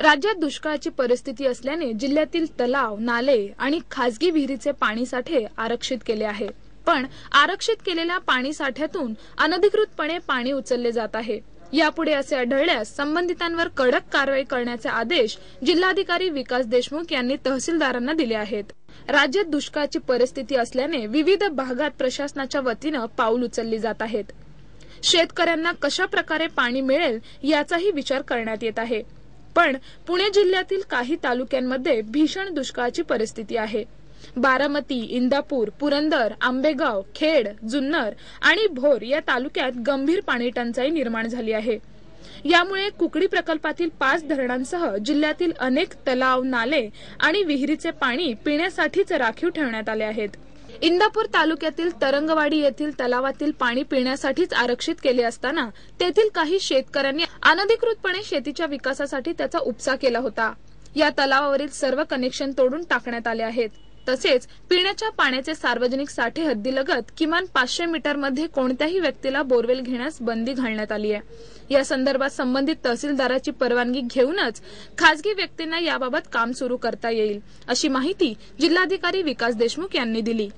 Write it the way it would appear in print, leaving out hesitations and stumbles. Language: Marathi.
राज्यात दुष्काळाची परिस्थिती असल्याने जिल्ह्यातील तलाव, नाले आणि खासगी विहिरीचे पाणी साठे आरक्षित केले आहे. पण आरक्षित केलेल्या पाणी साठ्यातून अनधिकृतपणे पाणी उचलले जात आहे. यापुढे असे आढळल्यास संबंधितांवर कडक कारवाई करण्याचे आदेश जिल्हाधिकारी विकास देशमुख यांनी तहसीलदारांना दिले आहेत. राज्यात दुष्काळाची परिस्थिती असल्याने विविध भागात प्रशासनाच्या वतीने पाऊल उचलली जात आहेत. शेतकऱ्यांना कशा प्रकारे पाणी मिळेल याचाही विचार करण्यात येत आहे. पण पुणे जिल्ह्यातील काही तालुक्यांमध्ये भीषण दुष्काळाची परिस्थिती आहे. बारामती, इंदापूर, पुरंदर, आंबेगाव, खेड, जुन्नर आणि भोर या तालुक्यात गंभीर पाणी टंचाई निर्माण झाली आहे. यामुळे कुकडी प्रकल्पातील 5 धरणांसह जिल्ह्यातील अनेक तलाव, नाले आणि विहिरीचे पाणी पिण्यासाठीच राखीव ठेवण्यात आले आहेत. इंदापूर तालुक्यातील तरंगवाडी येथील तलावातील पाणी पिण्यासाठीच आरक्षित केले असताना तेथील काही शेतकऱ्यांनी अनधिकृतपणे शेतीच्या विकासासाठी त्याचा उपसा केला होता. या तलावावरील सर्व कनेक्शन तोडून टाकण्यात आले आहेत. तसेच पिण्याच्या पाण्याचे सार्वजनिक साठे हद्दीलगत किमान 500 मीटरमध्ये कोणत्याही व्यक्तीला बोरवेल घेण्यास बंदी घालण्यात आली आहे. या संदर्भात संबंधित तहसीलदाराची परवानगी घेऊनच खासगी व्यक्तींना याबाबत काम सुरू करता येईल, अशी माहिती जिल्हाधिकारी विकास देशमुख यांनी दिली.